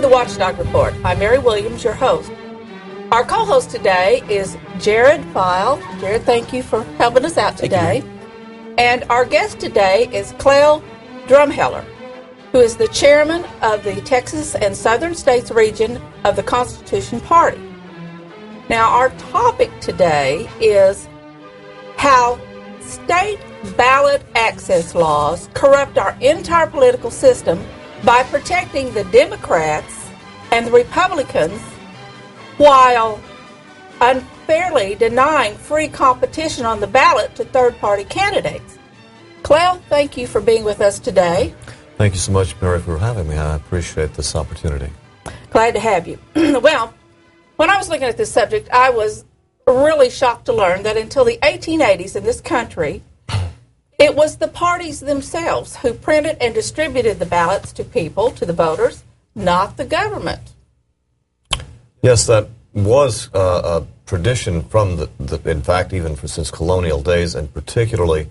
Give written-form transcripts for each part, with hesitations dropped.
the Watchdog Report. I'm Mary Williams, your host. Our co-host today is Jared File. Jared, thank you for helping us out today. And our guest today is Clell Drumheller, who is the chairman of the Texas and Southern States region of the Constitution Party. Now, our topic today is how state ballot access laws corrupt our entire political system by protecting the Democrats and the Republicans while unfairly denying free competition on the ballot to third-party candidates. Clell, thank you for being with us today. Thank you so much, Mary, for having me. I appreciate this opportunity. Glad to have you. Well, when I was looking at this subject, I was really shocked to learn that until the 1880s in this country, it was the parties themselves who printed and distributed the ballots to people, to the voters, not the government. Yes, that was a tradition from in fact, even since colonial days, and particularly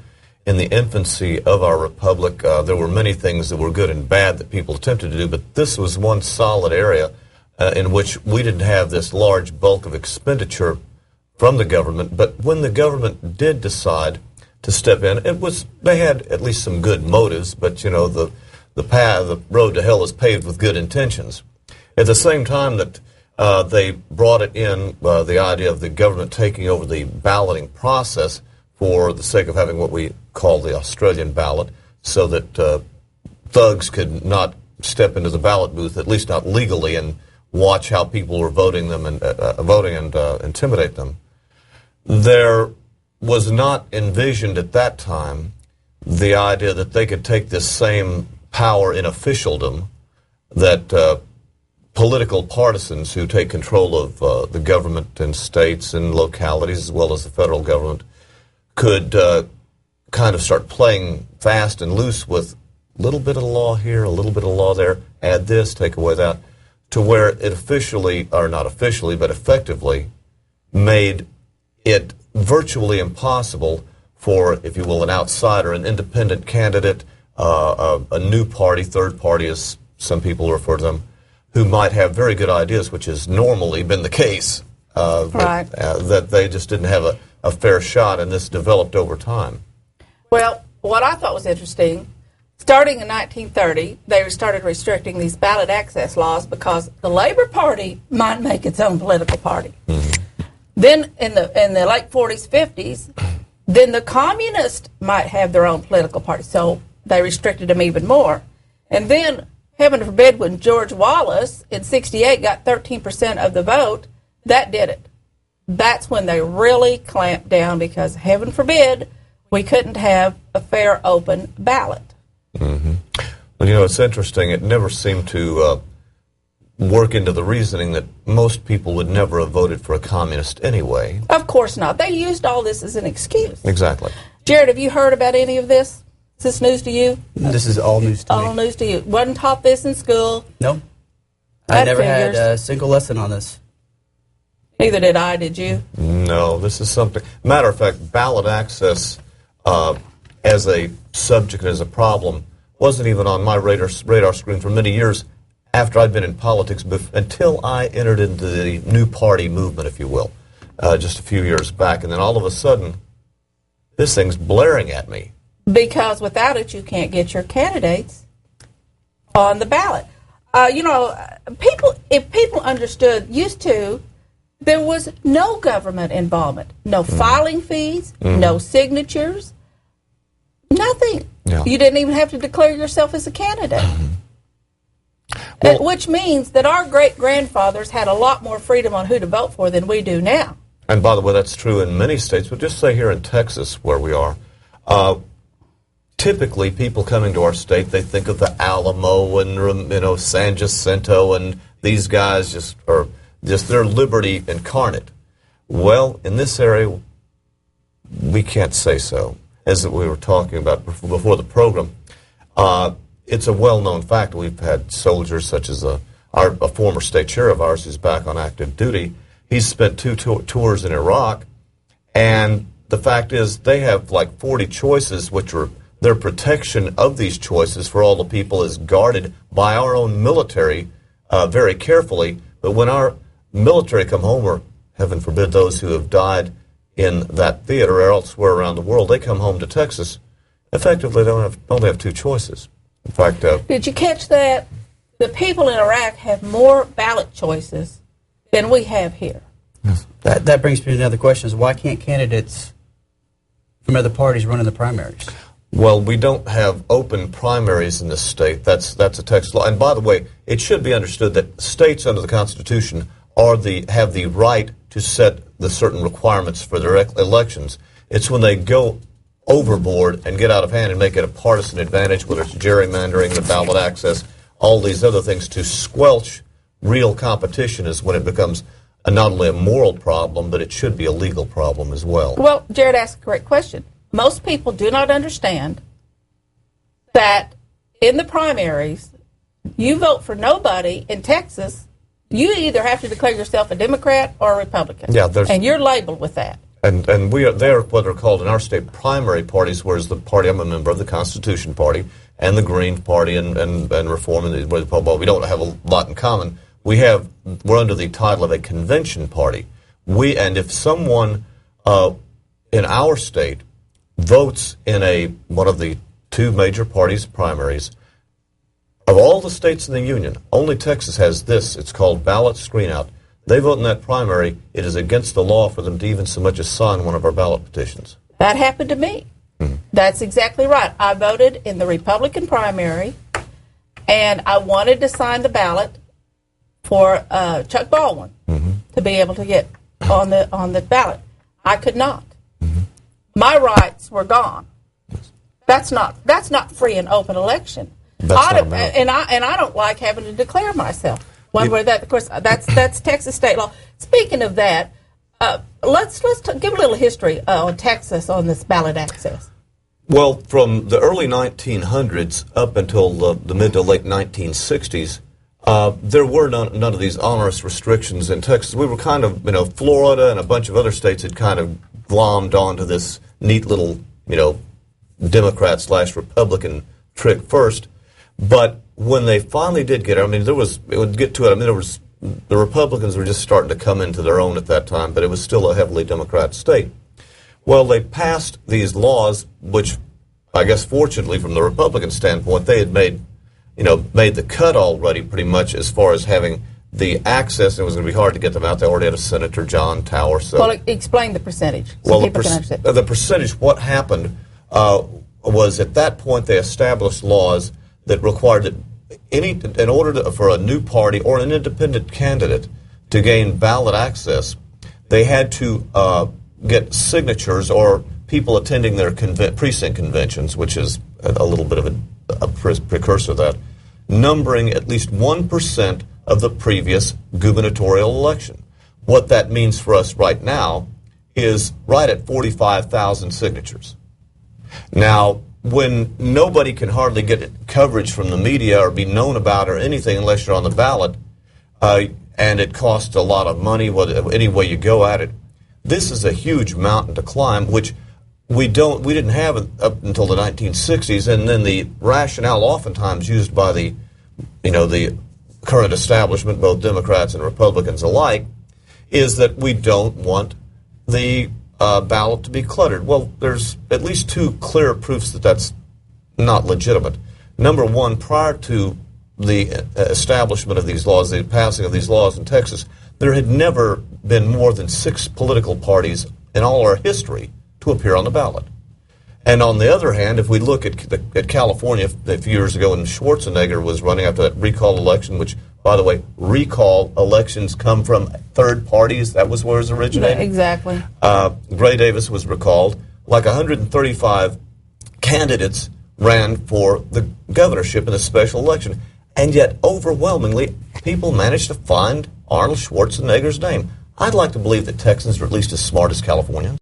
in the infancy of our republic. There were many things that were good and bad that people attempted to do, but this was one solid area in which we didn't have this large bulk of expenditure from the government. But when the government did decide to step in, they had at least some good motives, but you know, the road to hell is paved with good intentions. At the same time that they brought it in, the idea of the government taking over the balloting process for the sake of having what we call the Australian ballot, so that thugs could not step into the ballot booth, at least not legally, and watch how people were voting and intimidate them. There was not envisioned at that time the idea that they could take this same power in officialdom, that political partisans who take control of the government and states and localities as well as the federal government could kind of start playing fast and loose with a little bit of law here, a little bit of law there, add this, take away that, to where it officially, or not officially, but effectively made it virtually impossible for, if you will, an outsider, an independent candidate, a new party, third party, as some people refer to them, who might have very good ideas, which has normally been the case, right. That they just didn't have a fair shot, and this developed over time. Well, what I thought was interesting, starting in 1930, they started restricting these ballot access laws because the Labor Party might make its own political party. Mm-hmm. Then in the late 40s, 50s, then the communists might have their own political party, so they restricted them even more. And then, heaven forbid, when George Wallace in 68 got 13% of the vote, that did it. That's when they really clamped down, because heaven forbid we couldn't have a fair, open ballot. Mm-hmm. Well, you know, it's interesting. It never seemed to work into the reasoning that most people would never have voted for a communist anyway. Of course not. They used all this as an excuse. Exactly. Jared, have you heard about any of this? Is this news to you? This is all news to me. All news to you. Wasn't taught this in school? No. I never had a single lesson on this. Neither did I, did you? No, this is something. Matter of fact, ballot access as a subject, as a problem, wasn't even on my radar screen for many years after I'd been in politics, until I entered into the new party movement, if you will, just a few years back. And then all of a sudden, this thing's blaring at me. Because without it, you can't get your candidates on the ballot. If people understood, used to, there was no government involvement, no filing fees, no signatures, nothing. Yeah. You didn't even have to declare yourself as a candidate. Well, which means that our great-grandfathers had a lot more freedom on who to vote for than we do now. And by the way, that's true in many states, but just say here in Texas, where we are, typically people coming to our state, they think of the Alamo and, San Jacinto, and these guys just their liberty incarnate. Well, in this area, we can't say so. As we were talking about before the program, it's a well-known fact. We've had soldiers such as a former state sheriff of ours who's back on active duty. He's spent two tours in Iraq, and the fact is they have like 40 choices, which are their protection of these choices for all the people is guarded by our own military very carefully. But when our military come home, or heaven forbid those who have died in that theater or elsewhere around the world, they come home to Texas, effectively they only have two choices. In fact, did you catch that? The people in Iraq have more ballot choices than we have here. Yes. That brings me to another question: is why can't candidates from other parties run in the primaries? Well, we don't have open primaries in this state. That's a Texas law. And by the way, it should be understood that states under the Constitution have the right to set the certain requirements for their elections. It's when they go overboard and get out of hand and make it a partisan advantage, whether it's gerrymandering, the ballot access, all these other things, to squelch real competition is when it becomes not only a moral problem, but it should be a legal problem as well. Well, Jared asked a correct question. Most people do not understand that in the primaries, you vote for nobody in Texas, you either have to declare yourself a Democrat or a Republican. Yeah, and you're labeled with that. And they're what are called in our state primary parties, whereas the party I'm a member of, the Constitution Party, and the Green Party and Reform, and we don't have a lot in common. We're under the title of a convention party. And if someone in our state votes in one of the two major parties' primaries, of all the states in the Union, only Texas has this. It's called ballot screen-out. They vote in that primary. It is against the law for them to even so much as sign one of our ballot petitions. That happened to me. Mm-hmm. That's exactly right. I voted in the Republican primary, and I wanted to sign the ballot for Chuck Baldwin to be able to get on the ballot. I could not. Mm-hmm. My rights were gone. That's not free and open election. And I don't like having to declare myself one way or that. Of course, that's Texas state law. Speaking of that, let's give a little history on Texas on this ballot access. Well, from the early 1900s up until the mid to late 1960s, there were none of these onerous restrictions in Texas. We were kind of, Florida and a bunch of other states had kind of glommed onto this neat little, Democrat/Republican trick first. But when they finally did get it, the Republicans were just starting to come into their own at that time, but it was still a heavily Democrat state. Well, they passed these laws, which I guess fortunately from the Republican standpoint, they had made the cut already pretty much as far as having the access. It was going to be hard to get them out. They already had a Senator, John Tower. So, well, explain the percentage so people can understand. The percentage, what happened was at that point they established laws that required that in order for a new party or an independent candidate to gain ballot access, they had to get signatures or people attending their precinct conventions, which is a little bit of a precursor to that, numbering at least 1% of the previous gubernatorial election. What that means for us right now is right at 45,000 signatures. Now, when nobody can hardly get coverage from the media or be known about or anything unless you're on the ballot, and it costs a lot of money, any way you go at it, this is a huge mountain to climb, which we didn't have up until the 1960s, and then the rationale oftentimes used by the current establishment, both Democrats and Republicans alike, is that we don't want the ballot to be cluttered. Well, there's at least two clear proofs that that's not legitimate. Number one, prior to the establishment of these laws, the passing of these laws in Texas, there had never been more than 6 political parties in all our history to appear on the ballot. And on the other hand, if we look at California a few years ago when Schwarzenegger was running after that recall election, which, by the way, recall elections come from third parties. That was where it originated. Yeah, exactly. Gray Davis was recalled. Like 135 candidates ran for the governorship in a special election. And yet, overwhelmingly, people managed to find Arnold Schwarzenegger's name. I'd like to believe that Texans are at least as smart as Californians.